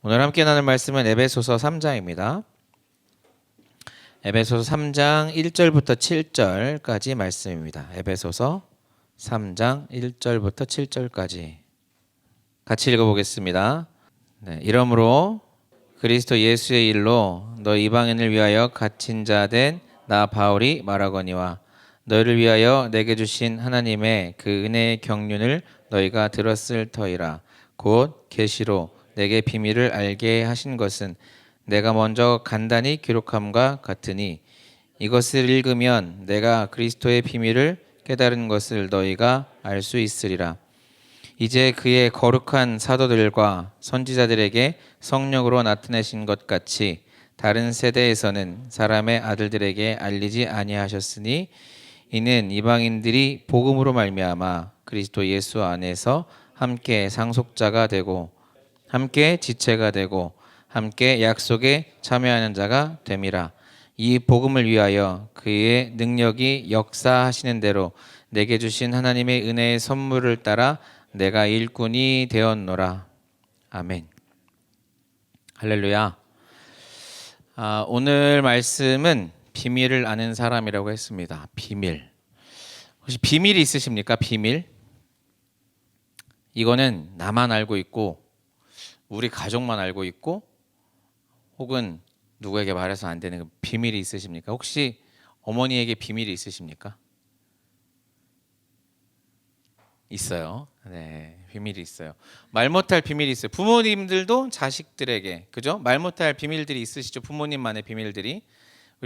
오늘 함께 나눌 말씀은 에베소서 3장입니다. 에베소서 3장 1절부터 7절까지 말씀입니다. 에베소서 3장 1절부터 7절까지 같이 읽어보겠습니다. 이러므로 그리스도 예수의 일로 너 이방인을 위하여 갇힌 자 된 나 바울이 말하거니와 너희를 위하여 내게 주신 하나님의 그 은혜의 경륜을 너희가 들었을 터이라. 곧 계시로 내게 비밀을 알게 하신 것은 내가 먼저 간단히 기록함과 같으니 이것을 읽으면 내가 그리스도의 비밀을 깨달은 것을 너희가 알 수 있으리라. 이제 그의 거룩한 사도들과 선지자들에게 성령으로 나타내신 것 같이 다른 세대에서는 사람의 아들들에게 알리지 아니하셨으니 이는 이방인들이 복음으로 말미암아 그리스도 예수 안에서 함께 상속자가 되고 함께 지체가 되고 함께 약속에 참여하는 자가 됨이라. 이 복음을 위하여 그의 능력이 역사하시는 대로 내게 주신 하나님의 은혜의 선물을 따라 내가 일꾼이 되었노라. 아멘. 할렐루야. 오늘 말씀은 비밀을 아는 사람이라고 했습니다. 비밀. 혹시 비밀이 있으십니까? 비밀? 이거는 나만 알고 있고 우리 가족만 알고 있고 혹은 누구에게 말해서 안 되는 비밀이 있으십니까? 혹시 어머니에게 비밀이 있으십니까? 있어요. 네, 비밀이 있어요. 말 못할 비밀이 있어요. 부모님들도 자식들에게, 그죠? 말 못할 비밀들이 있으시죠. 부모님만의 비밀들이.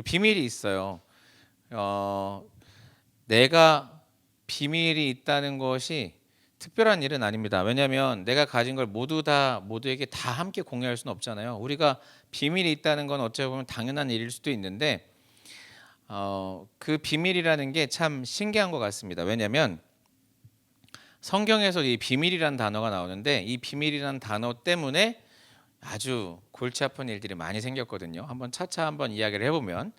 비밀이 있어요. 내가 비밀이 있다는 것이 특별한 일은 아닙니다. 왜냐하면 내가 가진 걸 모두에게 다 함께 공유할 수는 없잖아요. 우리가 비밀이 있다는 건 어찌 보면 당연한 일일 수도 있는데 그 비밀이라는 게 참 신기한 것 같습니다. 왜냐하면 성경에서 이 비밀이라는 단어가 나오는데 이 비밀이라는 단어 때문에 아주 골치 아픈 일들이 많이 생겼거든요. 한번 차차 한번 이야기를 해보면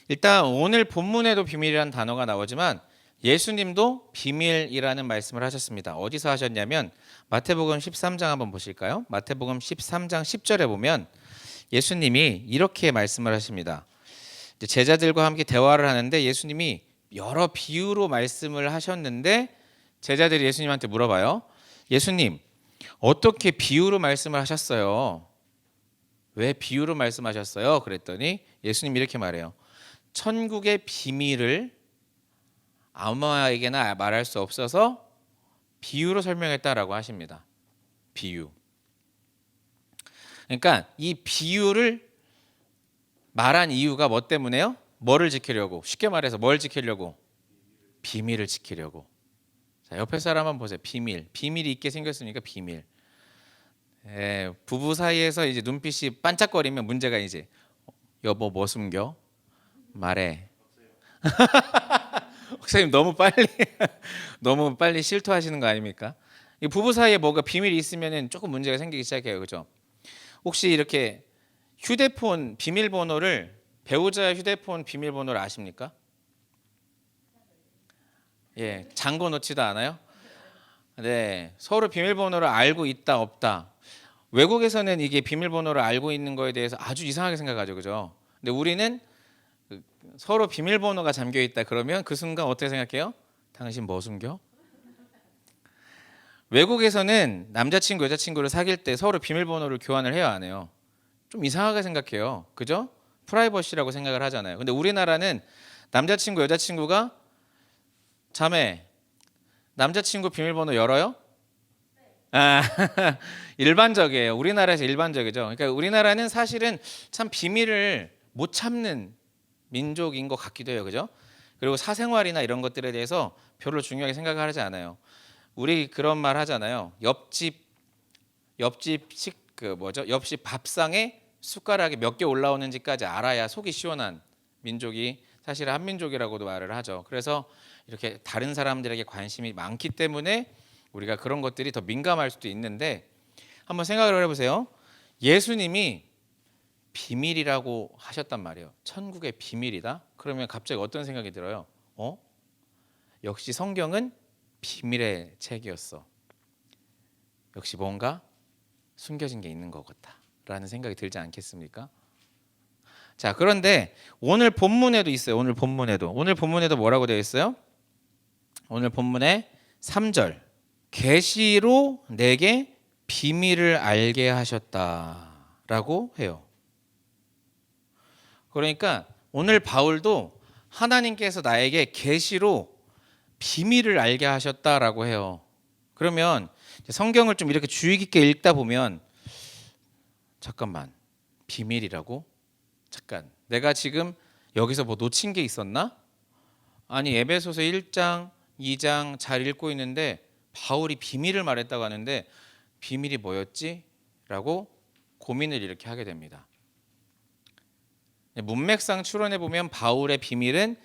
일단 오늘 본문에도 비밀이라는 단어가 나오지만 예수님도 비밀이라는 말씀을 하셨습니다. 어디서 하셨냐면 마태복음 13장 한번 보실까요? 마태복음 13장 10절에 보면 예수님이 이렇게 말씀을 하십니다. 제자들과 함께 대화를 하는데 예수님이 여러 비유로 말씀을 하셨는데 제자들이 예수님한테 물어봐요. 예수님, 어떻게 비유로 말씀을 하셨어요? 왜 비유로 말씀하셨어요? 그랬더니 예수님이 이렇게 말해요. 천국의 비밀을 아무에게나 말할 수 없어서 비유로 설명했다라고 하십니다. 비유. 그러니까 이 비유를 말한 이유가 뭐 때문에요? 뭐를 지키려고? 쉽게 말해서 뭘 지키려고? 비밀을 지키려고. 자, 옆에 사람 한번 보세요. 비밀이 있게 생겼으니까 비밀. 부부 사이에서 이제 눈빛이 반짝거리면 문제가 이제 여보 뭐 숨겨? 말해. 목사님 너무 빨리 실토하시는 거 아닙니까? 이 부부 사이에 뭐가 비밀이 있으면은 조금 문제가 생기기 시작해요, 그죠? 혹시 이렇게 휴대폰 비밀번호를 배우자의 휴대폰 비밀번호를 아십니까? 예, 잠궈 놓지도 않아요? 네, 서로 비밀번호를 알고 있다 없다. 외국에서는 이게 비밀번호를 알고 있는 거에 대해서 아주 이상하게 생각하죠, 그죠? 근데 우리는 서로 비밀번호가 잠겨 있다 그러면 그 순간 어떻게 생각해요? 당신 뭐 숨겨? 외국에서는 남자친구 여자친구를 사귈 때 서로 비밀번호를 교환을 해요, 안 해요? 좀 이상하게 생각해요, 그죠? 프라이버시라고 생각을 하잖아요. 근데 우리나라는 남자친구 여자친구가 자매 남자친구 비밀번호 열어요? 아, 일반적이에요. 우리나라에서 일반적이죠. 그러니까 우리나라는 사실은 참 비밀을 못 참는 민족인 것 같기도 해요, 그죠? 그리고 사생활이나 이런 것들에 대해서 별로 중요하게 생각을 하지 않아요. 우리 그런 말 하잖아요. 옆집 밥상에 숟가락이 몇 개 올라오는지까지 알아야 속이 시원한 민족이 사실 한민족이라고도 말을 하죠. 그래서 이렇게 다른 사람들에게 관심이 많기 때문에 우리가 그런 것들이 더 민감할 수도 있는데 한번 생각을 해보세요. 예수님이 비밀이라고 하셨단 말이에요. 천국의 비밀이다? 그러면 갑자기 어떤 생각이 들어요? 역시 성경은 비밀의 책이었어. 역시 뭔가 숨겨진 게 있는 것 같다. 라는 생각이 들지 않겠습니까? 자, 그런데 오늘 본문에도 있어요. 오늘 본문에도 뭐라고 되어 있어요? 오늘 본문에 3절 계시로 내게 비밀을 알게 하셨다라고 해요. 그러니까 오늘 바울도 하나님께서 나에게 계시로 비밀을 알게 하셨다라고 해요. 그러면 성경을 좀 이렇게 주의 깊게 읽다 보면 잠깐만, 비밀이라고? 잠깐, 내가 지금 여기서 뭐 놓친 게 있었나? 아니, 에베소서 1장, 2장 잘 읽고 있는데 바울이 비밀을 말했다고 하는데 비밀이 뭐였지? 라고 고민을 이렇게 하게 됩니다. 문맥상 추론해 보면 바울의 비밀은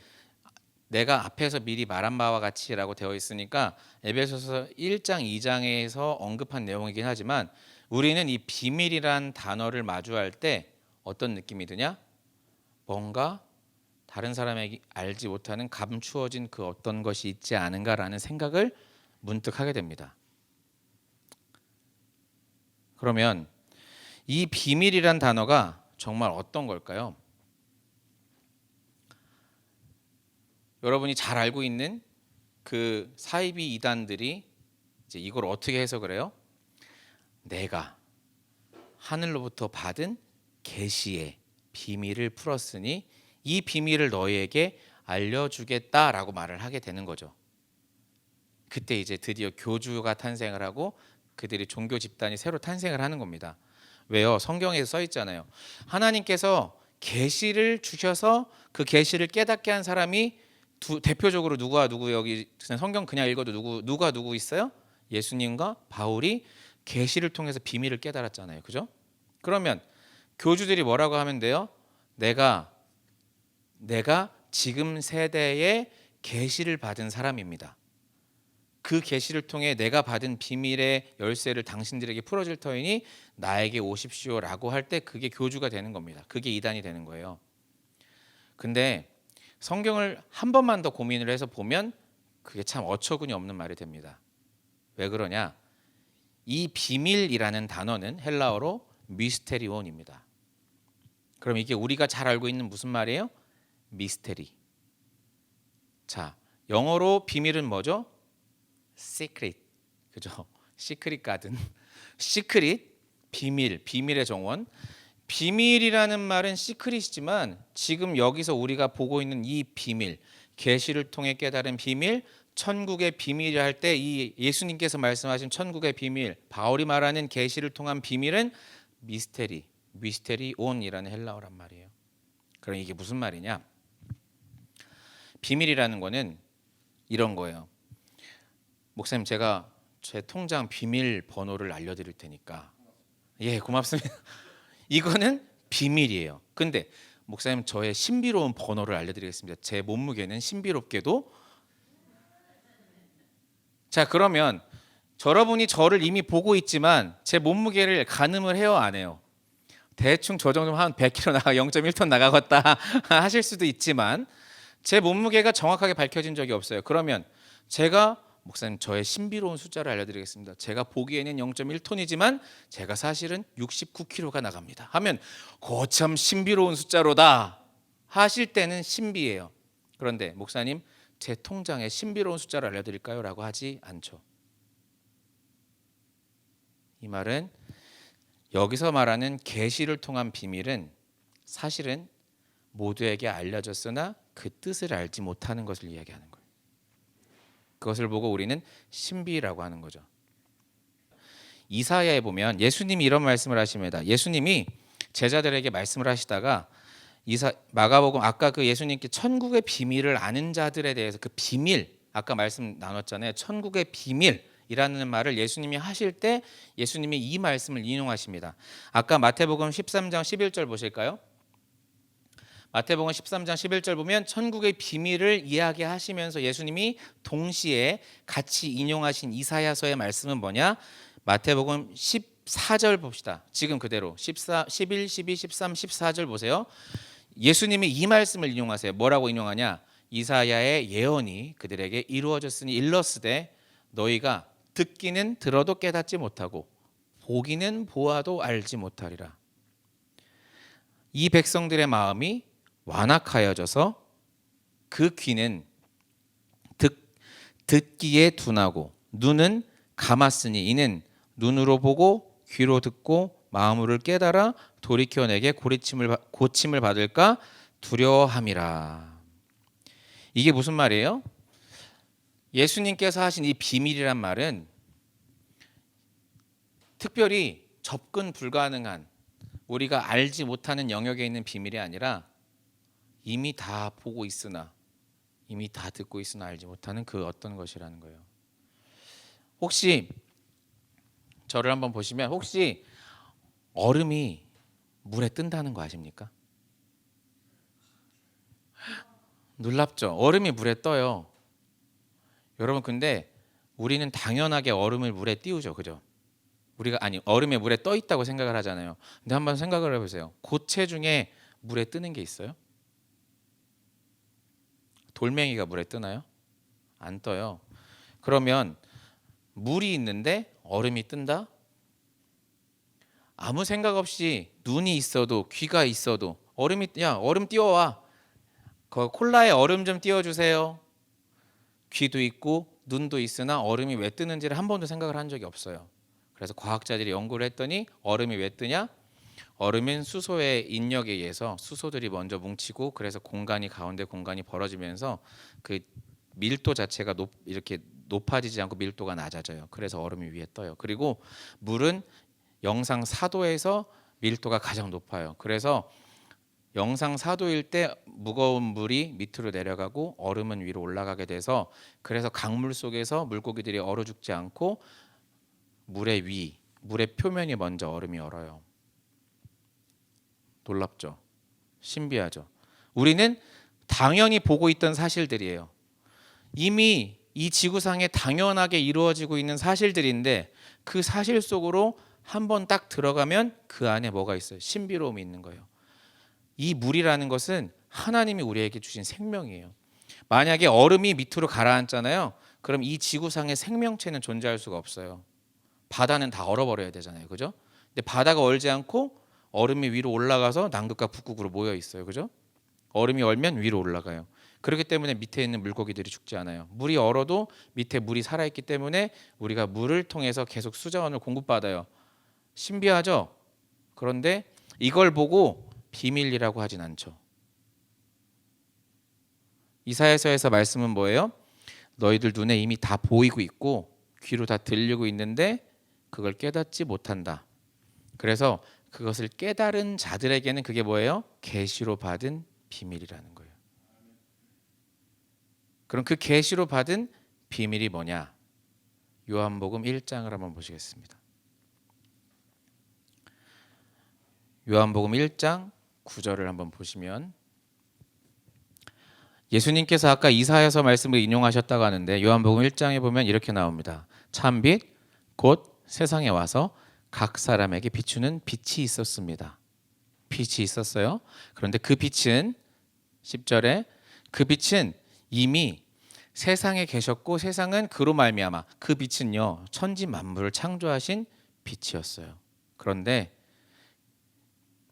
내가 앞에서 미리 말한 바와 같이라고 되어 있으니까 에베소서 1장, 2장에서 언급한 내용이긴 하지만 우리는 이 비밀이란 단어를 마주할 때 어떤 느낌이 드냐? 뭔가 다른 사람에게 알지 못하는 감추어진 그 어떤 것이 있지 않은가라는 생각을 문득 하게 됩니다. 그러면 이 비밀이란 단어가 정말 어떤 걸까요? 여러분이 잘 알고 있는 그 사이비 이단들이 이제 이걸 어떻게 해석을 해요? 내가 하늘로부터 받은 계시의 비밀을 풀었으니 이 비밀을 너희에게 알려주겠다라고 말을 하게 되는 거죠. 그때 이제 드디어 교주가 탄생을 하고 그들이 종교 집단이 새로 탄생을 하는 겁니다. 왜요? 성경에 써 있잖아요. 하나님께서 계시를 주셔서 그 계시를 깨닫게 한 사람이 대표적으로 누구와 누구, 여기 성경 그냥 읽어도 누가 누구 있어요? 예수님과 바울이 계시를 통해서 비밀을 깨달았잖아요. 그죠? 그러면 교주들이 뭐라고 하면 돼요? 내가 지금 세대에 계시를 받은 사람입니다. 그 계시를 통해 내가 받은 비밀의 열쇠를 당신들에게 풀어줄 터이니 나에게 오십시오라고 할 때 그게 교주가 되는 겁니다. 그게 이단이 되는 거예요. 근데 성경을 한 번만 더 고민을 해서 보면 그게 참 어처구니 없는 말이 됩니다. 왜 그러냐? 이 비밀이라는 단어는 헬라어로 미스테리온입니다. 그럼 이게 우리가 잘 알고 있는 무슨 말이에요? 미스테리. 자, 영어로 비밀은 뭐죠? 시크릿. 그죠? 시크릿 가든. 시크릿, 비밀의 정원. 비밀이라는 말은 시크릿이지만 지금 여기서 우리가 보고 있는 이 비밀, 계시를 통해 깨달은 비밀, 천국의 비밀이라 할 때 이 예수님께서 말씀하신 천국의 비밀, 바울이 말하는 계시를 통한 비밀은 미스테리온이라는 헬라어란 말이에요. 그럼 이게 무슨 말이냐? 비밀이라는 거는 이런 거예요. 목사님, 제가 제 통장 비밀 번호를 알려드릴 테니까. 예, 고맙습니다. 이거는 비밀이에요. 근데 목사님, 저의 신비로운 번호를 알려드리겠습니다. 제 몸무게는 신비롭게도. 자, 그러면 여러분이 저를 이미 보고 있지만 제 몸무게를 가늠을 해요, 안 해요? 대충 저 정도면 한 100kg 나가 0.1톤 나가겠다 하실 수도 있지만 제 몸무게가 정확하게 밝혀진 적이 없어요. 그러면 제가 목사님, 저의 신비로운 숫자를 알려드리겠습니다. 제가 보기에는 0.1톤이지만 제가 사실은 69kg가 나갑니다 하면 거참 신비로운 숫자로다 하실 때는 신비예요. 그런데 목사님, 제 통장에 신비로운 숫자를 알려드릴까요? 라고 하지 않죠. 이 말은 여기서 말하는 계시를 통한 비밀은 사실은 모두에게 알려졌으나 그 뜻을 알지 못하는 것을 이야기하는 거예요. 그것을 보고 우리는 신비라고 하는 거죠. 이사야에 보면 예수님이 이런 말씀을 하십니다. 예수님이 제자들에게 말씀을 하시다가 마가복음, 아까 그 예수님께 천국의 비밀을 아는 자들에 대해서 그 비밀, 아까 말씀 나눴잖아요. 천국의 비밀이라는 말을 예수님이 하실 때 예수님이 이 말씀을 인용하십니다. 아까 마태복음 13장 11절 보실까요? 마태복음 13장 11절 보면 천국의 비밀을 이야기하시면서 예수님이 동시에 같이 인용하신 이사야서의 말씀은 뭐냐? 마태복음 14절 봅시다. 지금 그대로 11, 12, 13, 14절 보세요. 예수님이 이 말씀을 인용하세요. 뭐라고 인용하냐? 이사야의 예언이 그들에게 이루어졌으니 일렀으되 너희가 듣기는 들어도 깨닫지 못하고 보기는 보아도 알지 못하리라. 이 백성들의 마음이 완악하여져서 그 귀는 듣기에 둔하고 눈은 감았으니 이는 눈으로 보고 귀로 듣고 마음으로 깨달아 돌이켜 내게 고침을 받을까 두려워함이라. 이게 무슨 말이에요? 예수님께서 하신 이 비밀이란 말은 특별히 접근 불가능한, 우리가 알지 못하는 영역에 있는 비밀이 아니라 이미 다 보고 있으나, 이미 다 듣고 있으나 알지 못하는 그 어떤 것이라는 거예요. 혹시 저를 한번 보시면 혹시 얼음이 물에 뜬다는 거 아십니까? 놀랍죠? 얼음이 물에 떠요. 여러분, 근데 우리는 당연하게 얼음을 물에 띄우죠. 그죠? 우리가 얼음에 물에 떠 있다고 생각을 하잖아요. 근데 한번 생각을 해보세요. 고체 중에 물에 뜨는 게 있어요? 돌멩이가 물에 뜨나요? 안 떠요. 그러면 물이 있는데 얼음이 뜬다? 아무 생각 없이 눈이 있어도 귀가 있어도 야 얼음 띄워와, 콜라에 얼음 좀 띄워주세요. 귀도 있고 눈도 있으나 얼음이 왜 뜨는지를 한 번도 생각을 한 적이 없어요. 그래서 과학자들이 연구를 했더니 얼음이 왜 뜨냐? 얼음은 수소의 인력에 의해서 수소들이 먼저 뭉치고 그래서 가운데 공간이 벌어지면서 그 밀도 자체가 이렇게 높아지지 않고 밀도가 낮아져요. 그래서 얼음이 위에 떠요. 그리고 물은 영상 4도에서 밀도가 가장 높아요. 그래서 영상 4도일 때 무거운 물이 밑으로 내려가고 얼음은 위로 올라가게 돼서, 그래서 강물 속에서 물고기들이 얼어 죽지 않고 물의 표면이 먼저 얼음이 얼어요. 놀랍죠? 신비하죠? 우리는 당연히 보고 있던 사실들이에요. 이미 이 지구상에 당연하게 이루어지고 있는 사실들인데 그 사실 속으로 한번 딱 들어가면 그 안에 뭐가 있어요? 신비로움이 있는 거예요. 이 물이라는 것은 하나님이 우리에게 주신 생명이에요. 만약에 얼음이 밑으로 가라앉잖아요. 그럼 이 지구상의 생명체는 존재할 수가 없어요. 바다는 다 얼어버려야 되잖아요. 그죠? 근데 바다가 얼지 않고 얼음이 위로 올라가서 남극과 북극으로 모여 있어요. 그죠? 얼음이 얼면 위로 올라가요. 그렇기 때문에 밑에 있는 물고기들이 죽지 않아요. 물이 얼어도 밑에 물이 살아있기 때문에 우리가 물을 통해서 계속 수자원을 공급받아요. 신비하죠? 그런데 이걸 보고 비밀이라고 하진 않죠. 이사야서에서 말씀은 뭐예요? 너희들 눈에 이미 다 보이고 있고 귀로 다 들리고 있는데 그걸 깨닫지 못한다. 그래서 그것을 깨달은 자들에게는 그게 뭐예요? 계시로 받은 비밀이라는 거예요. 그럼 그 계시로 받은 비밀이 뭐냐? 요한복음 1장을 한번 보시겠습니다. 요한복음 1장 9절을 한번 보시면, 예수님께서 아까 이사야서 말씀을 인용하셨다고 하는데 요한복음 1장에 보면 이렇게 나옵니다. 참빛 곧 세상에 와서 각 사람에게 비추는 빛이 있었습니다. 빛이 있었어요. 그런데 그 빛은 10절에 그 빛은 이미 세상에 계셨고 세상은 그로 말미암아, 그 빛은요 천지 만물을 창조하신 빛이었어요. 그런데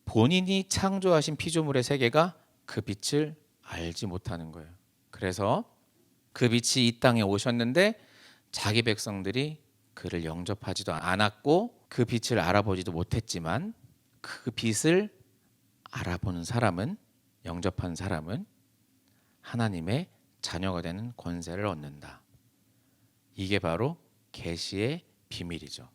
본인이 창조하신 피조물의 세계가 그 빛을 알지 못하는 거예요. 그래서 그 빛이 이 땅에 오셨는데 자기 백성들이 그를 영접하지도 않았고 그 빛을 알아보지도 못했지만 그 빛을 알아보는 사람은, 영접한 사람은 하나님의 자녀가 되는 권세를 얻는다. 이게 바로 계시의 비밀이죠.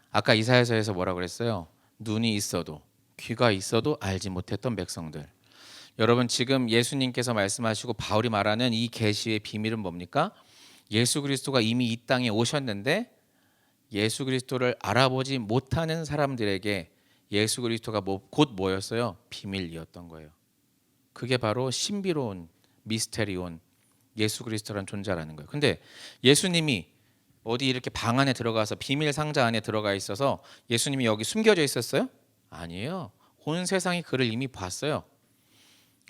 아까 이사야서에서 뭐라고 그랬어요? 눈이 있어도 귀가 있어도 알지 못했던 백성들. 여러분, 지금 예수님께서 말씀하시고 바울이 말하는 이 계시의 비밀은 뭡니까? 예수 그리스도가 이미 이 땅에 오셨는데 예수 그리스도를 알아보지 못하는 사람들에게 예수 그리스도가 곧 뭐였어요? 비밀이었던 거예요. 그게 바로 신비로운 미스테리온 예수 그리스도라는 존재라는 거예요. 근데 예수님이 어디 이렇게 방 안에 들어가서 비밀 상자 안에 들어가 있어서 예수님이 여기 숨겨져 있었어요? 아니에요. 온 세상이 그를 이미 봤어요.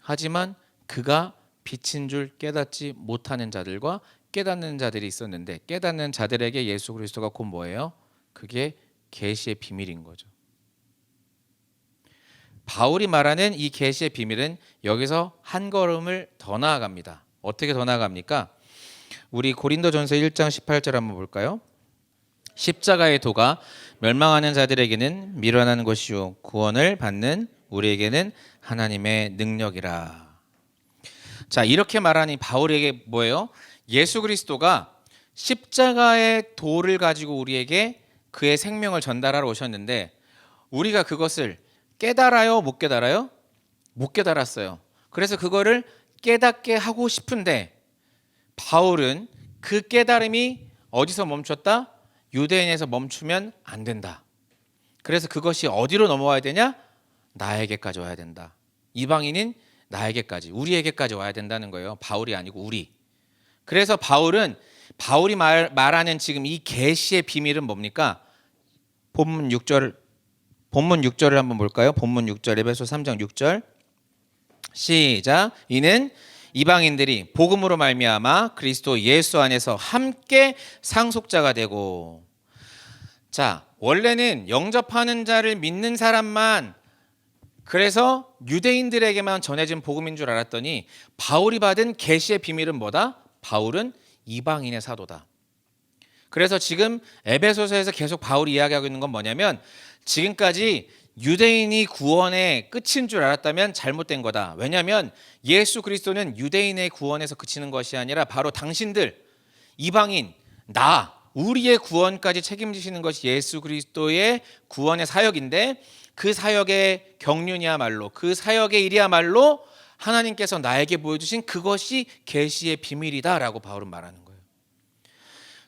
하지만 그가 빛인 줄 깨닫지 못하는 자들과 깨닫는 자들이 있었는데, 깨닫는 자들에게 예수 그리스도가 곧 뭐예요? 그게 계시의 비밀인 거죠. 바울이 말하는 이 계시의 비밀은 여기서 한 걸음을 더 나아갑니다. 어떻게 더 나아갑니까? 우리 고린도전서 1장 18절 한번 볼까요? 십자가의 도가 멸망하는 자들에게는 미련한 것이요 구원을 받는 우리에게는 하나님의 능력이라. 자, 이렇게 말하니 바울에게 뭐예요? 예수 그리스도가 십자가의 도를 가지고 우리에게 그의 생명을 전달하러 오셨는데 우리가 그것을 깨달아요? 못 깨달아요? 못 깨달았어요. 그래서 그거를 깨닫게 하고 싶은데 바울은 그 깨달음이 어디서 멈췄다? 유대인에서 멈추면 안 된다. 그래서 그것이 어디로 넘어와야 되냐? 나에게까지 와야 된다. 이방인인 나에게까지, 우리에게까지 와야 된다는 거예요. 바울이 아니고 우리. 그래서 바울이 말하는 지금 이 계시의 비밀은 뭡니까? 본문 6절을 한번 볼까요? 본문 6절, 에베소 3장 6절. 시작. 이는 이방인들이 복음으로 말미암아 그리스도 예수 안에서 함께 상속자가 되고. 자, 원래는 영접하는 자를 믿는 사람만, 그래서 유대인들에게만 전해진 복음인 줄 알았더니 바울이 받은 계시의 비밀은 뭐다? 바울은 이방인의 사도다. 그래서 지금 에베소서에서 계속 바울이 이야기하고 있는 건 뭐냐면 지금까지 유대인이 구원의 끝인 줄 알았다면 잘못된 거다. 왜냐하면 예수 그리스도는 유대인의 구원에서 그치는 것이 아니라 바로 당신들, 이방인, 우리의 구원까지 책임지시는 것이 예수 그리스도의 구원의 사역인데 그 사역의 경륜이야말로, 그 사역의 일이야말로 하나님께서 나에게 보여주신 그것이 계시의 비밀이다라고 바울은 말하는 거예요.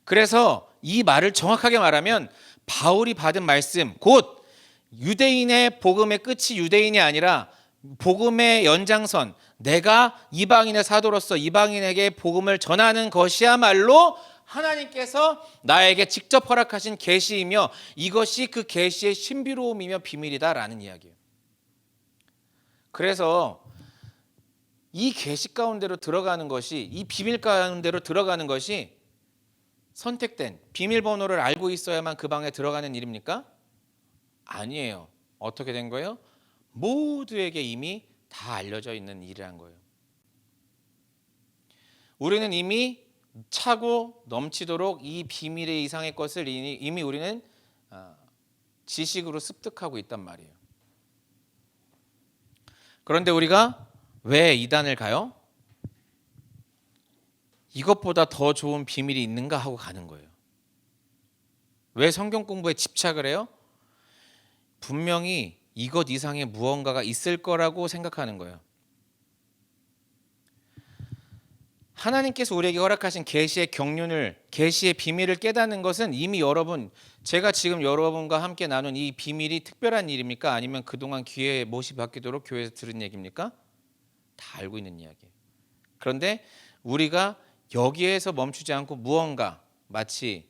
그래서 이 말을 정확하게 말하면 바울이 받은 말씀, 곧 유대인의 복음의 끝이 유대인이 아니라 복음의 연장선, 내가 이방인의 사도로서 이방인에게 복음을 전하는 것이야말로 하나님께서 나에게 직접 허락하신 계시이며 이것이 그 계시의 신비로움이며 비밀이다라는 이야기예요. 그래서 이 계시 가운데로 들어가는 것이, 이 비밀 가운데로 들어가는 것이 선택된 비밀번호를 알고 있어야만 그 방에 들어가는 일입니까? 아니에요. 어떻게 된 거예요? 모두에게 이미 다 알려져 있는 일이란 거예요. 우리는 이미 차고 넘치도록 이 비밀의 이상의 것을 이미 우리는 지식으로 습득하고 있단 말이에요. 그런데 우리가 왜 이단을 가요? 이것보다 더 좋은 비밀이 있는가 하고 가는 거예요. 왜 성경 공부에 집착을 해요? 분명히 이것 이상의 무언가가 있을 거라고 생각하는 거예요. 하나님께서 우리에게 허락하신 계시의 경륜을, 계시의 비밀을 깨닫는 것은 이미 제가 지금 여러분과 함께 나눈 이 비밀이 특별한 일입니까? 아니면 그동안 귀에 못이 박히도록 교회에서 들은 얘기입니까? 다 알고 있는 이야기예요. 그런데 우리가 여기에서 멈추지 않고 무언가, 마치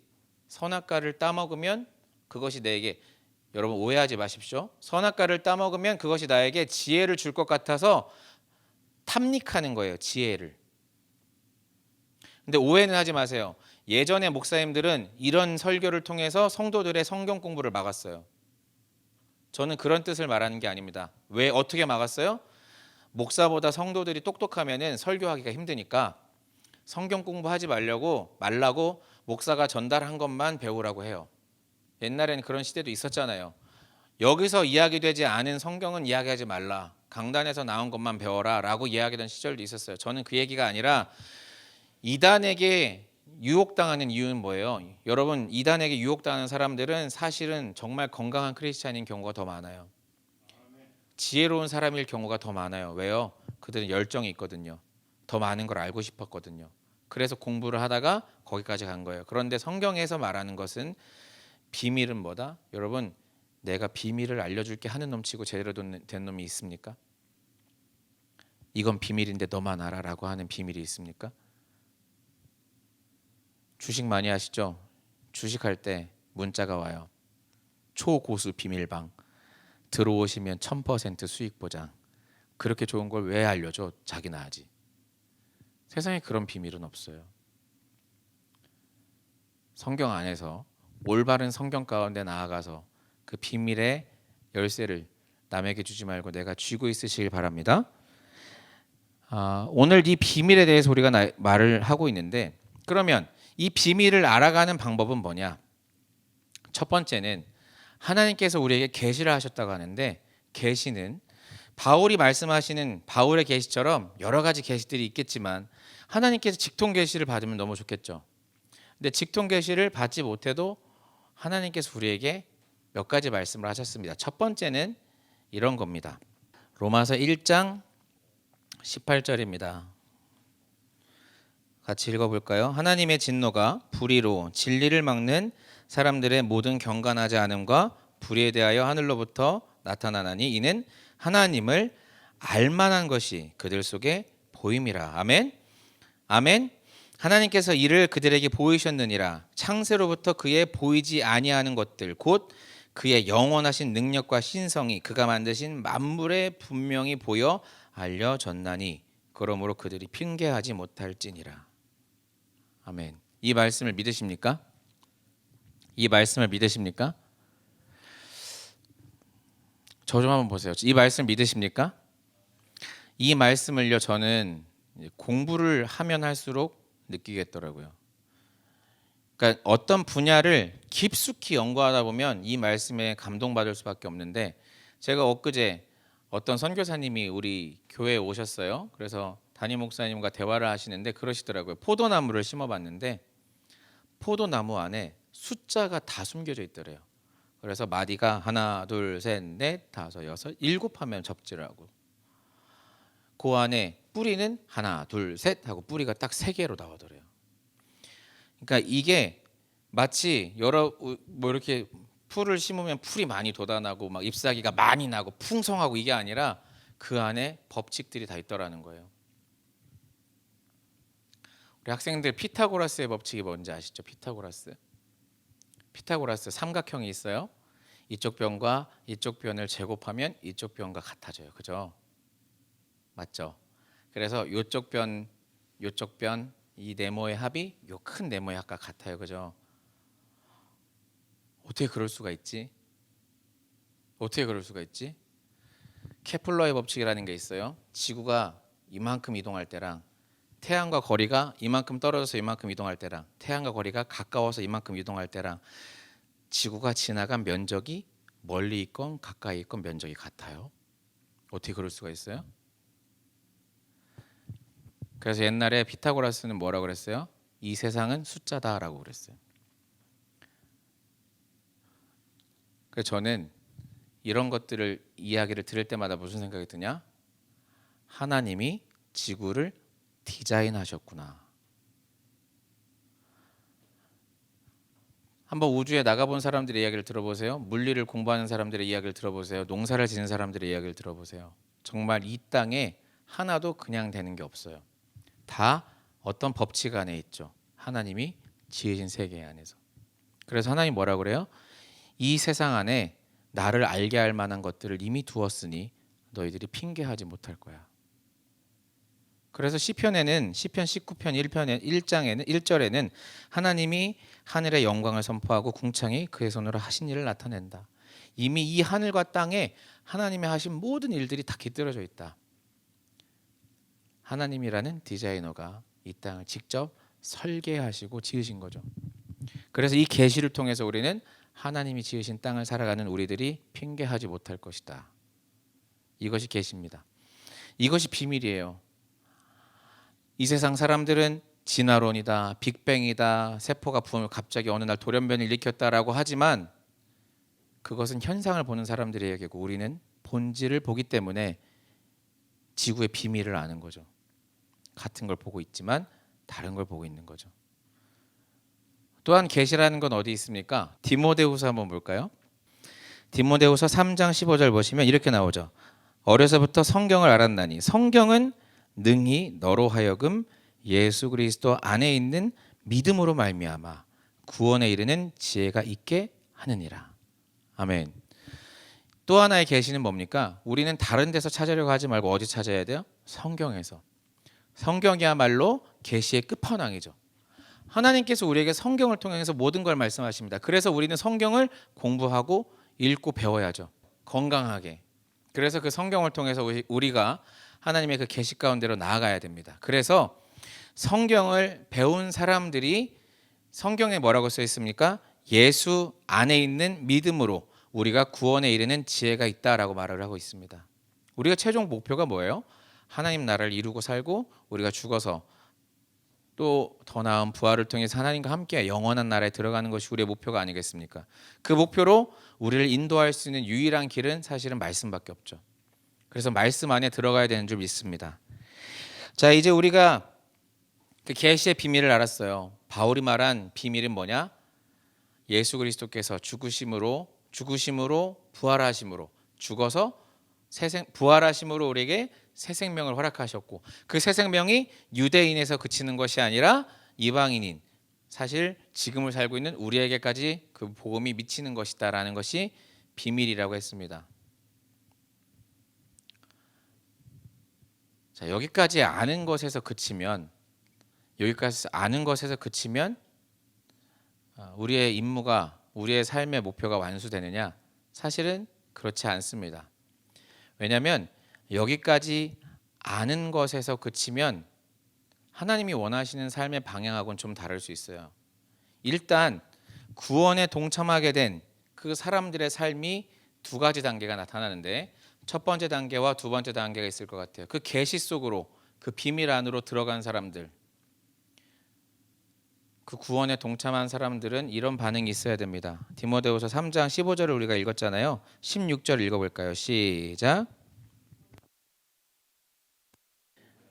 선악과를 따먹으면 그것이 내게, 여러분 오해하지 마십시오. 선악과를 따먹으면 그것이 나에게 지혜를 줄 것 같아서 탐닉하는 거예요. 지혜를. 근데 오해는 하지 마세요. 예전에 목사님들은 이런 설교를 통해서 성도들의 성경 공부를 막았어요. 저는 그런 뜻을 말하는 게 아닙니다. 왜, 어떻게 막았어요? 목사보다 성도들이 똑똑하면은 설교하기가 힘드니까 성경 공부하지 말라고 목사가 전달한 것만 배우라고 해요. 옛날에는 그런 시대도 있었잖아요. 여기서 이야기되지 않은 성경은 이야기하지 말라. 강단에서 나온 것만 배워라 라고 이야기하던 시절도 있었어요. 저는 그 얘기가 아니라 이단에게 유혹당하는 이유는 뭐예요? 여러분, 이단에게 유혹당하는 사람들은 사실은 정말 건강한 크리스찬인 경우가 더 많아요. 지혜로운 사람일 경우가 더 많아요. 왜요? 그들은 열정이 있거든요. 더 많은 걸 알고 싶었거든요. 그래서 공부를 하다가 거기까지 간 거예요. 그런데 성경에서 말하는 것은 비밀은 뭐다? 여러분, 내가 비밀을 알려줄게 하는 놈치고 제대로 된 놈이 있습니까? 이건 비밀인데 너만 알아라고 하는 비밀이 있습니까? 주식 많이 하시죠? 주식할 때 문자가 와요. 초고수 비밀방. 들어오시면 1000% 수익 보장. 그렇게 좋은 걸 왜 알려줘? 자기나 하지. 세상에 그런 비밀은 없어요. 성경 안에서 올바른 성경 가운데 나아가서 그 비밀의 열쇠를 남에게 주지 말고 내가 쥐고 있으시길 바랍니다. 오늘 이 비밀에 대해서 우리가 말을 하고 있는데, 그러면 이 비밀을 알아가는 방법은 뭐냐? 첫 번째는 하나님께서 우리에게 계시를 하셨다고 하는데, 계시는 바울이 말씀하시는 바울의 계시처럼 여러 가지 계시들이 있겠지만 하나님께서 직통 계시를 받으면 너무 좋겠죠. 근데 직통 계시를 받지 못해도 하나님께서 우리에게 몇 가지 말씀을 하셨습니다. 첫 번째는 이런 겁니다. 로마서 1장 18절입니다. 같이 읽어볼까요? 하나님의 진노가 불의로 진리를 막는 사람들의 모든 경건하지 않음과 불의에 대하여 하늘로부터 나타나나니 이는 하나님을 알만한 것이 그들 속에 보임이라. 아멘. 아멘. 하나님께서 이를 그들에게 보이셨느니라. 창세로부터 그의 보이지 아니하는 것들 곧 그의 영원하신 능력과 신성이 그가 만드신 만물에 분명히 보여 알려졌나니 그러므로 그들이 핑계하지 못할지니라. 아멘. 이 말씀을 믿으십니까? 이 말씀을 믿으십니까? 저 좀 한번 보세요. 이 말씀 믿으십니까? 이 말씀을요, 저는 공부를 하면 할수록 느끼겠더라고요. 그러니까 어떤 분야를 깊숙이 연구하다 보면 이 말씀에 감동받을 수밖에 없는데, 제가 엊그제 어떤 선교사님이 우리 교회에 오셨어요. 그래서 담임 목사님과 대화를 하시는데 그러시더라고요. 포도나무를 심어봤는데 포도나무 안에 숫자가 다 숨겨져 있더래요. 그래서 마디가 하나, 둘, 셋, 넷, 다섯, 여섯, 일곱 하면 접지라고. 그 안에 뿌리는 하나, 둘, 셋 하고 뿌리가 딱 세 개로 나오더래요. 그러니까 이게 마치 뭐 이렇게 풀을 심으면 풀이 많이 돋아나고 막 잎사귀가 많이 나고 풍성하고 이게 아니라 그 안에 법칙들이 다 있더라는 거예요. 우리 학생들 피타고라스의 법칙이 뭔지 아시죠? 피타고라스 삼각형이 있어요. 이쪽 변과 이쪽 변을 제곱하면 이쪽 변과 같아져요. 그죠? 맞죠? 그래서 이쪽 변, 이쪽 변, 이 네모의 합이 요 큰 네모의 합과 같아요. 그죠? 어떻게 그럴 수가 있지? 어떻게 그럴 수가 있지? 케플러의 법칙이라는 게 있어요. 지구가 이만큼 이동할 때랑 태양과 거리가 이만큼 떨어져서 이만큼 이동할 때랑 태양과 거리가 가까워서 이만큼 이동할 때랑 지구가 지나간 면적이 멀리 있건 가까이 있건 면적이 같아요. 어떻게 그럴 수가 있어요? 그래서 옛날에 피타고라스는 뭐라고 그랬어요? 이 세상은 숫자다라고 그랬어요. 그래서 저는 이런 것들을 이야기를 들을 때마다 무슨 생각이 드냐? 하나님이 지구를 디자인하셨구나. 한번 우주에 나가본 사람들의 이야기를 들어보세요. 물리를 공부하는 사람들의 이야기를 들어보세요. 농사를 지는 사람들의 이야기를 들어보세요. 정말 이 땅에 하나도 그냥 되는 게 없어요. 다 어떤 법칙 안에 있죠. 하나님이 지으신 세계 안에서. 그래서 하나님 뭐라 그래요? 이 세상 안에 나를 알게 할 만한 것들을 이미 두었으니 너희들이 핑계하지 못할 거야. 그래서 시편에는 시편 19편 1장에는 1절에는 하나님이 하늘의 영광을 선포하고 궁창이 그의 손으로 하신 일을 나타낸다. 이미 이 하늘과 땅에 하나님이 하신 모든 일들이 다 깃들어져 있다. 하나님이라는 디자이너가 이 땅을 직접 설계하시고 지으신 거죠. 그래서 이 계시를 통해서 우리는 하나님이 지으신 땅을 살아가는 우리들이 핑계하지 못할 것이다. 이것이 계시입니다. 이것이 비밀이에요. 이 세상 사람들은 진화론이다, 빅뱅이다, 세포가 갑자기 어느 날 돌연변이를 일으켰다라고 하지만 그것은 현상을 보는 사람들의 얘기고 우리는 본질을 보기 때문에 지구의 비밀을 아는 거죠. 같은 걸 보고 있지만 다른 걸 보고 있는 거죠. 또한 계시라는 건 어디 있습니까? 디모데후서 한번 볼까요? 디모데후서 3장 15절 보시면 이렇게 나오죠. 어려서부터 성경을 알았나니 성경은 능히 너로 하여금 예수 그리스도 안에 있는 믿음으로 말미암아 구원에 이르는 지혜가 있게 하느니라. 아멘. 또 하나의 계시는 뭡니까? 우리는 다른 데서 찾으려고 하지 말고 어디 찾아야 돼요? 성경에서. 성경이야말로 계시의 끝판왕이죠. 하나님께서 우리에게 성경을 통해서 모든 걸 말씀하십니다. 그래서 우리는 성경을 공부하고 읽고 배워야죠. 건강하게. 그래서 그 성경을 통해서 우리가 하나님의 그 계시 가운데로 나아가야 됩니다. 그래서 성경을 배운 사람들이 성경에 뭐라고 써 있습니까? 예수 안에 있는 믿음으로 우리가 구원에 이르는 지혜가 있다라고 말을 하고 있습니다. 우리가 최종 목표가 뭐예요? 하나님 나라를 이루고 살고 우리가 죽어서 또 더 나은 부활을 통해서 하나님과 함께 영원한 나라에 들어가는 것이 우리의 목표가 아니겠습니까? 그 목표로 우리를 인도할 수 있는 유일한 길은 사실은 말씀밖에 없죠. 그래서 말씀 안에 들어가야 되는 줄 믿습니다. 자, 이제 우리가 그 계시의 비밀을 알았어요. 바울이 말한 비밀은 뭐냐? 예수 그리스도께서 죽으심으로 부활하심으로 죽어서 부활하심으로 우리에게 새 생명을 허락하셨고, 그 새 생명이 유대인에서 그치는 것이 아니라 이방인인, 사실 지금을 살고 있는 우리에게까지 그 복음이 미치는 것이다라는 것이 비밀이라고 했습니다. 자, 여기까지 아는 것에서 그치면 우리의 임무가, 우리의 삶의 목표가 완수되느냐? 사실은 그렇지 않습니다. 왜냐하면 여기까지 아는 것에서 그치면 하나님이 원하시는 삶의 방향하고는 좀 다를 수 있어요. 일단 구원에 동참하게 된 그 사람들의 삶이 두 가지 단계가 나타나는데, 첫 번째 단계와 두 번째 단계가 있을 것 같아요. 그 계시 속으로, 그 비밀 안으로 들어간 사람들, 그 구원에 동참한 사람들은 이런 반응이 있어야 됩니다. 디모데후서 3장 15절을 우리가 읽었잖아요. 16절 읽어볼까요? 시작.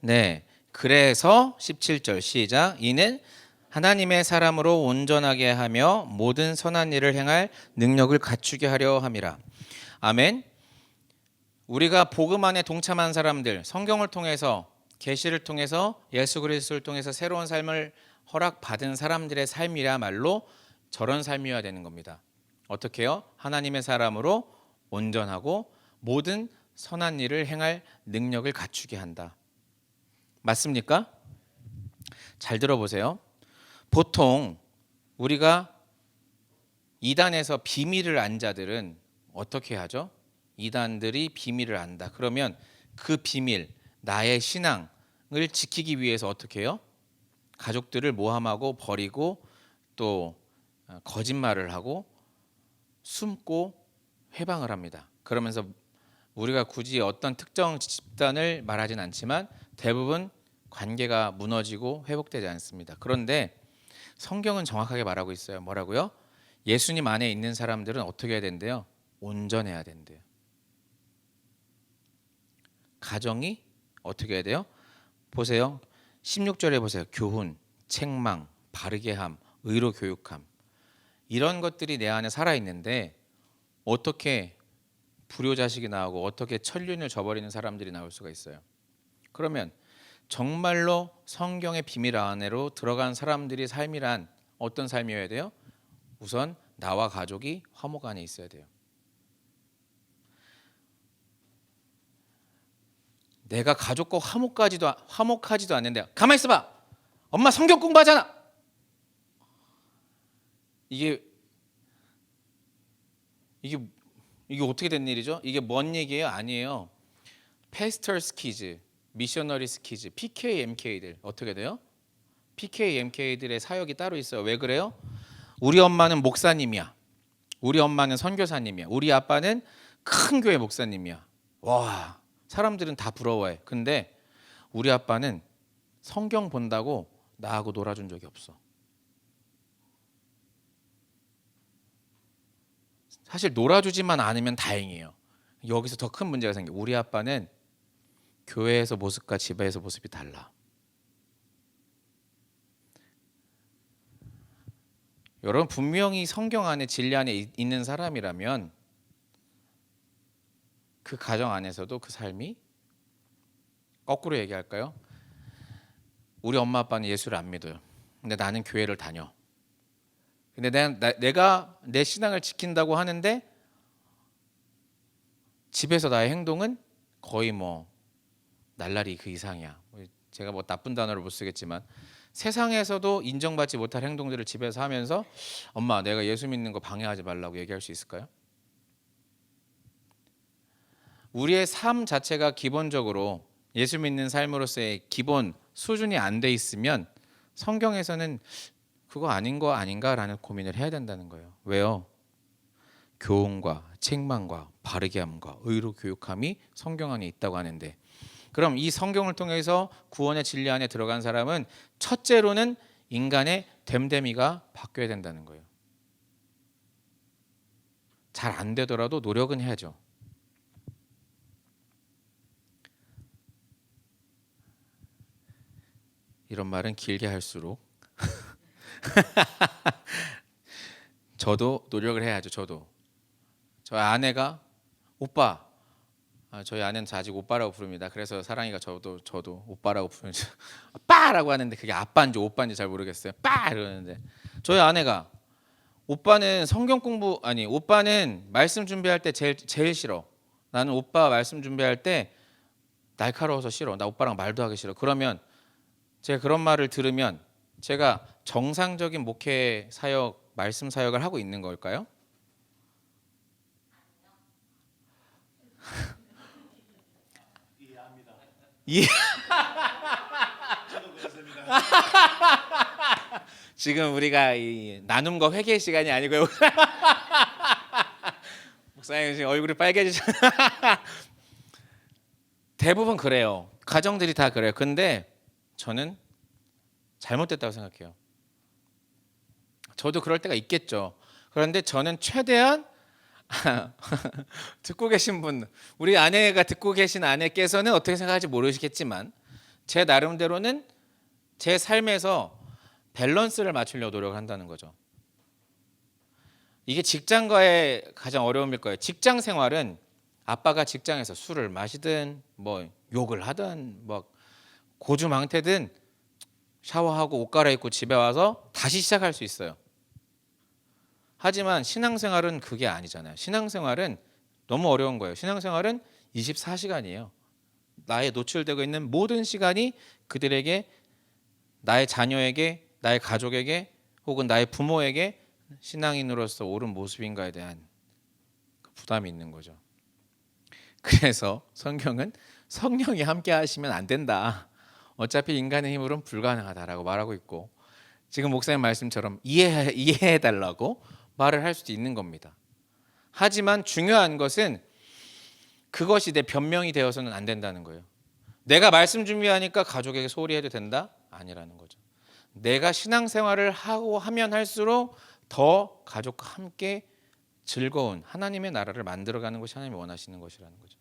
네, 그래서 17절 시작. 이는 하나님의 사람으로 온전하게 하며 모든 선한 일을 행할 능력을 갖추게 하려 함이라. 아멘. 우리가 복음 안에 동참한 사람들, 성경을 통해서, 계시를 통해서, 예수 그리스도를 통해서 새로운 삶을 허락받은 사람들의 삶이야말로 저런 삶이어야 되는 겁니다. 어떻게요? 하나님의 사람으로 온전하고 모든 선한 일을 행할 능력을 갖추게 한다. 맞습니까? 잘 들어보세요. 보통 우리가 이단에서 비밀을 안 자들은 어떻게 하죠? 이단들이 비밀을 안다. 그러면 그 비밀, 나의 신앙을 지키기 위해서 어떻게 해요? 가족들을 모함하고 버리고 또 거짓말을 하고 숨고 회방을 합니다. 그러면서 우리가 굳이 어떤 특정 집단을 말하진 않지만 대부분 관계가 무너지고 회복되지 않습니다. 그런데 성경은 정확하게 말하고 있어요. 뭐라고요? 예수님 안에 있는 사람들은 어떻게 해야 된대요? 온전해야 된대요. 가정이 어떻게 해야 돼요? 보세요. 16절에 보세요. 교훈, 책망, 바르게 함, 의로 교육함. 이런 것들이 내 안에 살아있는데 어떻게 불효자식이 나오고 어떻게 천륜을 저버리는 사람들이 나올 수가 있어요. 그러면 정말로 성경의 비밀 안으로 들어간 사람들의 삶이란 어떤 삶이어야 돼요? 우선 나와 가족이 화목 안에 있어야 돼요. 내가 가족과 화목하지도 않는데 가만히 있어봐. 엄마 성경 공부하잖아. 이게 어떻게 된 일이죠? 이게 뭔 얘기예요? 아니에요. 패스터스 키즈, 미셔너리스 키즈, PKMK들 어떻게 돼요? PKMK들의 사역이 따로 있어요. 왜 그래요? 우리 엄마는 목사님이야. 우리 엄마는 선교사님이야. 우리 아빠는 큰 교회 목사님이야. 와, 사람들은 다 부러워해. 근데 우리 아빠는 성경 본다고 나하고 놀아준 적이 없어. 사실 놀아주지만 않으면 다행이에요. 여기서 더 큰 문제가 생겨. 우리 아빠는 교회에서 모습과 집에서 모습이 달라. 여러분 분명히 성경 안에 진리 안에 있는 사람이라면 그 가정 안에서도 그 삶이 거꾸로 얘기할까요? 우리 엄마 아빠는 예수를 안 믿어요. 근데 나는 교회를 다녀. 근데 내가 내 신앙을 지킨다고 하는데 집에서 나의 행동은 거의 뭐 날라리 그 이상이야. 제가 뭐 나쁜 단어를 못 쓰겠지만 세상에서도 인정받지 못할 행동들을 집에서 하면서 엄마 내가 예수 믿는 거 방해하지 말라고 얘기할 수 있을까요? 우리의 삶 자체가 기본적으로 예수 믿는 삶으로서의 기본 수준이 안 돼 있으면 성경에서는 그거 아닌 거 아닌가라는 고민을 해야 된다는 거예요. 왜요? 교훈과 책망과 바르게 함과 의로 교육함이 성경 안에 있다고 하는데, 그럼 이 성경을 통해서 구원의 진리 안에 들어간 사람은 첫째로는 인간의 됨됨이가 바뀌어야 된다는 거예요. 잘 안 되더라도 노력은 해야죠. 이런 말은 길게 할수록 저도 노력을 해야죠. 저희 아내가 오빠, 저희 아내는 저 아직 오빠라고 부릅니다. 그래서 사랑이가 저도 오빠라고 부르죠. 빠라고 하는데 그게 아빠인지 오빠인지 잘 모르겠어요. 빠 이러는데, 저희 아내가 오빠는 성경 공부 오빠는 말씀 준비할 때 제일 싫어. 나는 오빠 말씀 준비할 때 날카로워서 싫어. 나 오빠랑 말도 하기 싫어. 그러면 제가 그런 말을 들으면 제가 정상적인 목회 사역, 말씀 사역을 하고 있는 걸까요? 이해합니다. 지금 우리가 이 나눔과 회개 시간이 아니고요. 목사님 지금 얼굴이 빨개지잖아요. 대부분 그래요. 가정들이 다 그래요. 근데 저는 잘못됐다고 생각해요. 저도 그럴 때가 있겠죠. 그런데 저는 최대한 듣고 계신 분, 우리 아내가 듣고 계신 아내께서는 어떻게 생각할지 모르시겠지만 제 나름대로는 제 삶에서 밸런스를 맞추려고 노력을 한다는 거죠. 이게 직장과의 가장 어려움일 거예요. 직장 생활은 아빠가 직장에서 술을 마시든 뭐 욕을 하든 뭐 고주망태든 샤워하고 옷 갈아입고 집에 와서 다시 시작할 수 있어요. 하지만 신앙생활은 그게 아니잖아요. 신앙생활은 너무 어려운 거예요. 신앙생활은 24시간이에요. 나의 노출되고 있는 모든 시간이 그들에게, 나의 자녀에게, 나의 가족에게 혹은 나의 부모에게 신앙인으로서 옳은 모습인가에 대한 부담이 있는 거죠. 그래서 성경은 성령이 함께 하시면 안 된다. 어차피 인간의 힘으로는 불가능하다라고 말하고 있고, 지금 목사님 말씀처럼 이해해달라고 말을 할 수도 있는 겁니다. 하지만 중요한 것은 그것이 내 변명이 되어서는 안 된다는 거예요. 내가 말씀 준비하니까 가족에게 소홀히 해도 된다? 아니라는 거죠. 내가 신앙생활을 하고 하면 할수록 더 가족과 함께 즐거운 하나님의 나라를 만들어가는 것이 하나님이 원하시는 것이라는 거죠.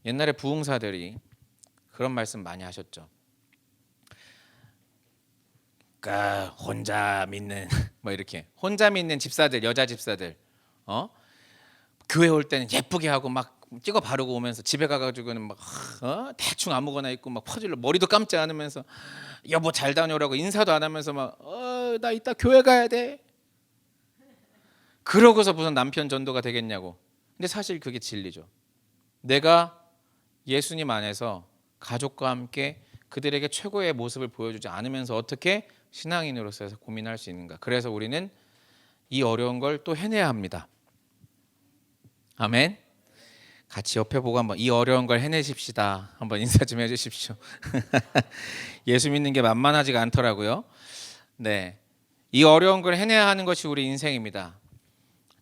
옛날에 부흥사들이 그런 말씀 많이 하셨죠. 그러니까 혼자 믿는 뭐 이렇게 혼자 믿는 집사들, 여자 집사들, 교회 올 때는 예쁘게 하고 막 찍어 바르고 오면서 집에 가가지고는 막 대충 아무거나 입고 막 퍼질러 머리도 감지 않으면서 여보 잘 다녀오라고 인사도 안 하면서 막 나 이따 교회 가야 돼. 그러고서 무슨 남편 전도가 되겠냐고. 근데 사실 그게 진리죠. 내가 예수님 안에서 가족과 함께 그들에게 최고의 모습을 보여주지 않으면서 어떻게 신앙인으로서 고민할 수 있는가. 그래서 우리는 이 어려운 걸 또 해내야 합니다. 아멘. 같이 옆에 보고 한번 이 어려운 걸 해내십시다. 한번 인사 좀 해주십시오. 예수 믿는 게 만만하지가 않더라고요. 네, 이 어려운 걸 해내야 하는 것이 우리 인생입니다.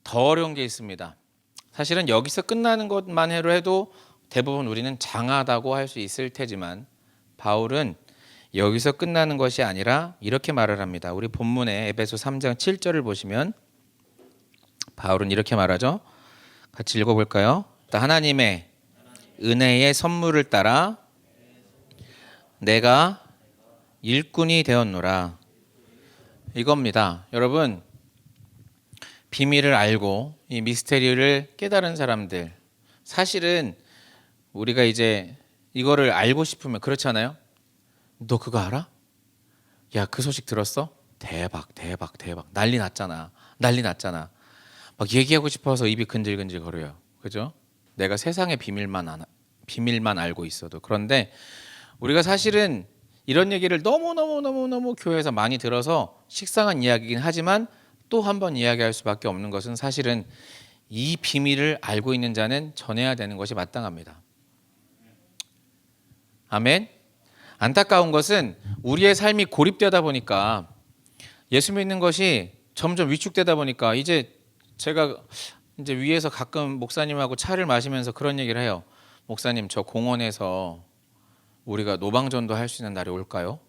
더 어려운 게 있습니다. 사실은 여기서 끝나는 것만 해도 대부분 우리는 장하다고 할 수 있을 테지만 바울은 여기서 끝나는 것이 아니라 이렇게 말을 합니다. 우리 본문의 에베소 3장 7절을 보시면 바울은 이렇게 말하죠. 같이 읽어볼까요? 하나님의 은혜의 선물을 따라 내가 일꾼이 되었노라. 이겁니다. 여러분, 비밀을 알고 이 미스테리를 깨달은 사람들, 사실은 우리가 이제 이거를 알고 싶으면 그렇잖아요. 너 그거 알아? 야, 그 소식 들었어? 대박 난리 났잖아. 막 얘기하고 싶어서 입이 근질근질 거려요. 그죠? 내가 세상의 비밀만 알고 있어도. 그런데 우리가 사실은 이런 얘기를 너무 교회에서 많이 들어서 식상한 이야기이긴 하지만 또 한 번 이야기할 수밖에 없는 것은 사실은 이 비밀을 알고 있는 자는 전해야 되는 것이 마땅합니다. 아멘. 안타까운 것은 우리의 삶이 고립되다 보니까 예수 믿는 것이 점점 위축되다 보니까 이제 제가 이제 위에서 가끔 목사님하고 차를 마시면서 그런 얘기를 해요. 목사님, 저 공원에서 우리가 노방전도 할 수 있는 날이 올까요?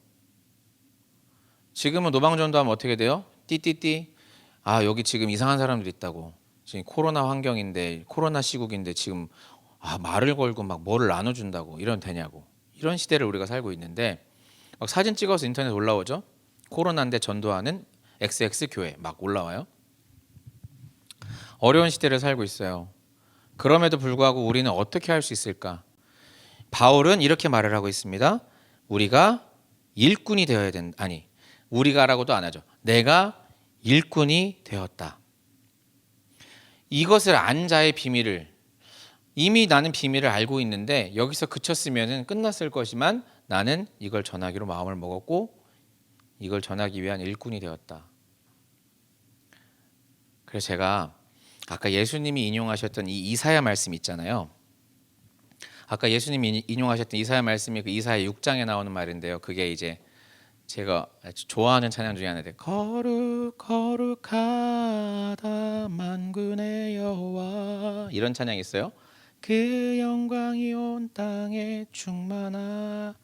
지금은 노방전도 하면 어떻게 돼요? 띠띠띠. 아, 여기 지금 이상한 사람들이 있다고. 지금 코로나 환경인데, 코로나 시국인데 지금 말을 걸고 막 뭐를 나눠준다고. 이러면 되냐고. 이런 시대를 우리가 살고 있는데 막 사진 찍어서 인터넷 올라오죠. 코로나인데 전도하는 XX 교회 막 올라와요. 어려운 시대를 살고 있어요. 그럼에도 불구하고 우리는 어떻게 할 수 있을까? 바울은 이렇게 말을 하고 있습니다. 우리가 일꾼이 되어야 된다. 아니, 우리가라고도 안 하죠. 내가 일꾼이 되었다. 이것을 안 자의 비밀을, 이미 나는 비밀을 알고 있는데 여기서 그쳤으면 끝났을 것이지만 나는 이걸 전하기로 마음을 먹었고 이걸 전하기 위한 일꾼이 되었다. 그래서 제가 아까 예수님이 인용하셨던 이 이사야 말씀 있잖아요. 아까 예수님이 인용하셨던 이사야 말씀이 그 이사야 6장에 나오는 말인데요. 그게 이제 제가 아주 좋아하는 찬양 중에 하나인데 거룩 거룩하다 만군의 여호와 이런 찬양이 있어요. 그 영광이 온 땅에 충만하시도다.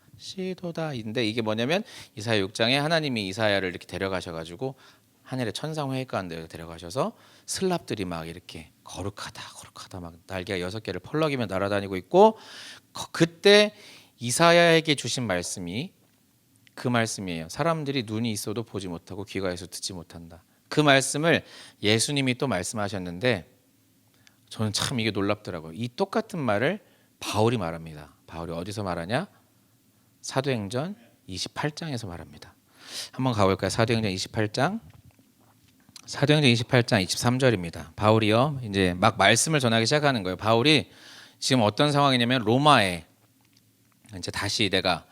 인데 이게 뭐냐면 이사야 6장에 하나님이 이사야를 이렇게 데려가셔가지고 하늘의 천상회의관 데 데려가셔서 슬랍들이 막 이렇게 거룩하다 막 날개가 6개를 펄럭이며 날아다니고 있고 그때 이사야에게 주신 말씀이 그 말씀이에요. 사람들이 눈이 있어도 보지 못하고 귀가 있어도 듣지 못한다. 그 말씀을 예수님이 또 말씀하셨는데 저는 참 이게 놀랍더라고요. 이 똑같은 말을 바울이 말합니다. 바울이 어디서 말하냐? 사도행전 28장에서 말합니다. 한번 가볼까요? 사도행전 28장 23절입니다. 바울이요 이제 막 말씀을 전하기 시작하는 거예요. 바울이 지금 어떤 상황이냐면 로마에 이제 다시 내가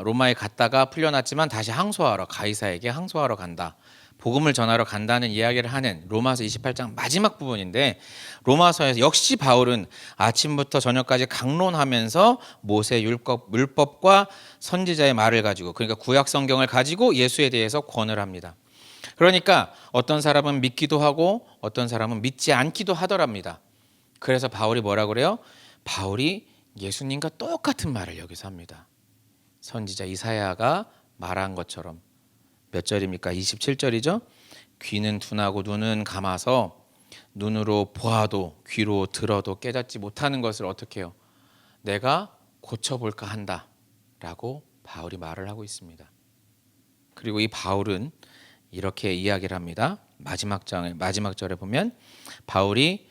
로마에 갔다가 풀려났지만 다시 항소하러 가이사에게 항소하러 간다. 복음을 전하러 간다는 이야기를 하는 로마서 28장 마지막 부분인데 로마서에서 역시 바울은 아침부터 저녁까지 강론하면서 모세 율법과 선지자의 말을 가지고 그러니까 구약 성경을 가지고 예수에 대해서 권을 합니다. 그러니까 어떤 사람은 믿기도 하고 어떤 사람은 믿지 않기도 하더랍니다. 그래서 바울이 뭐라고 그래요? 바울이 예수님과 똑같은 말을 여기서 합니다. 선지자 이사야가 말한 것처럼 몇 절입니까? 27절이죠. 귀는 둔하고 눈은 감아서 눈으로 보아도 귀로 들어도 깨닫지 못하는 것을 어떻게 해요? 내가 고쳐볼까 한다라고 바울이 말을 하고 있습니다. 그리고 이 바울은 이렇게 이야기를 합니다. 마지막 절에 보면 바울이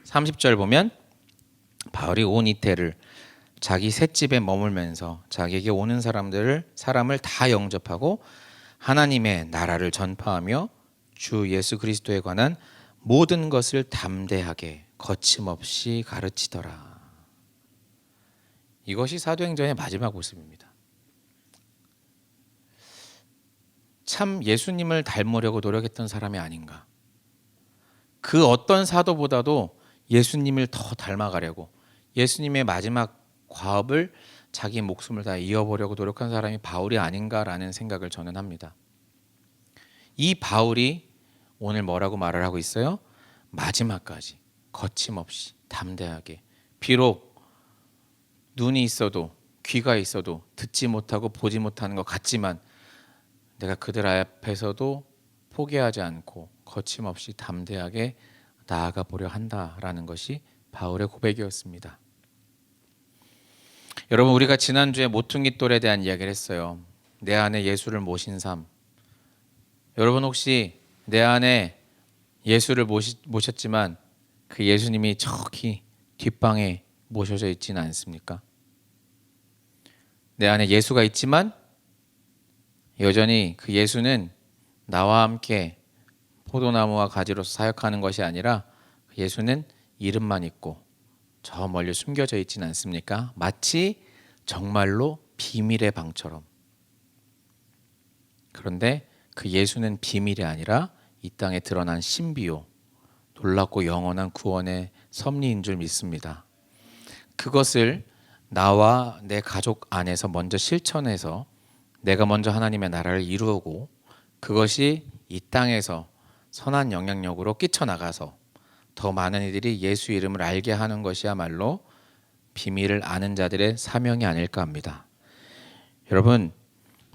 30절 보면 바울이 온 이태를 자기 셋집에 머물면서 자기에게 오는 사람을 다 영접하고 하나님의 나라를 전파하며 주 예수 그리스도에 관한 모든 것을 담대하게 거침없이 가르치더라. 이것이 사도행전의 마지막 모습입니다. 참 예수님을 닮으려고 노력했던 사람이 아닌가. 그 어떤 사도보다도 예수님을 더 닮아가려고 예수님의 마지막 과업을 자기 목숨을 다 이어보려고 노력한 사람이 바울이 아닌가라는 생각을 저는 합니다. 이 바울이 오늘 뭐라고 말을 하고 있어요? 마지막까지 거침없이 담대하게 비록 눈이 있어도 귀가 있어도 듣지 못하고 보지 못하는 것 같지만 내가 그들 앞에서도 포기하지 않고 거침없이 담대하게 나아가 보려 한다라는 것이 바울의 고백이었습니다. 여러분 우리가 지난주에 모퉁이 돌에 대한 이야기를 했어요. 내 안에 예수를 모신 삶. 여러분 혹시 내 안에 예수를 모셨지만 그 예수님이 저기 뒷방에 모셔져 있지는 않습니까? 내 안에 예수가 있지만 여전히 그 예수는 나와 함께 포도나무와 가지로서 사역하는 것이 아니라 그 예수는 이름만 있고 저 멀리 숨겨져 있지는 않습니까? 마치 정말로 비밀의 방처럼. 그런데 그 예수는 비밀이 아니라 이 땅에 드러난 신비요 놀랍고 영원한 구원의 섭리인 줄 믿습니다. 그것을 나와 내 가족 안에서 먼저 실천해서 내가 먼저 하나님의 나라를 이루고 그것이 이 땅에서 선한 영향력으로 끼쳐나가서 더 많은 이들이 예수 이름을 알게 하는 것이야말로 비밀을 아는 자들의 사명이 아닐까 합니다. 여러분,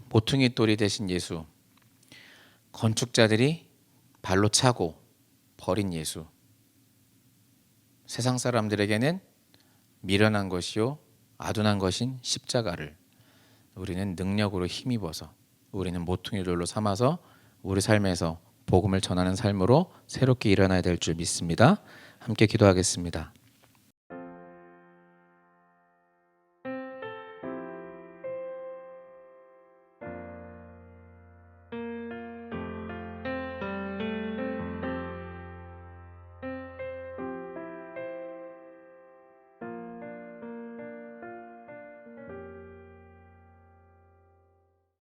모퉁이 돌이 되신 예수, 건축자들이 발로 차고 버린 예수, 세상 사람들에게는 미련한 것이요 아둔한 것인 십자가를 우리는 능력으로 힘입어서 우리는 모퉁이 돌로 삼아서 우리 삶에서 복음을 전하는 삶으로 새롭게 일어나야 될 줄 믿습니다. 함께 기도하겠습니다.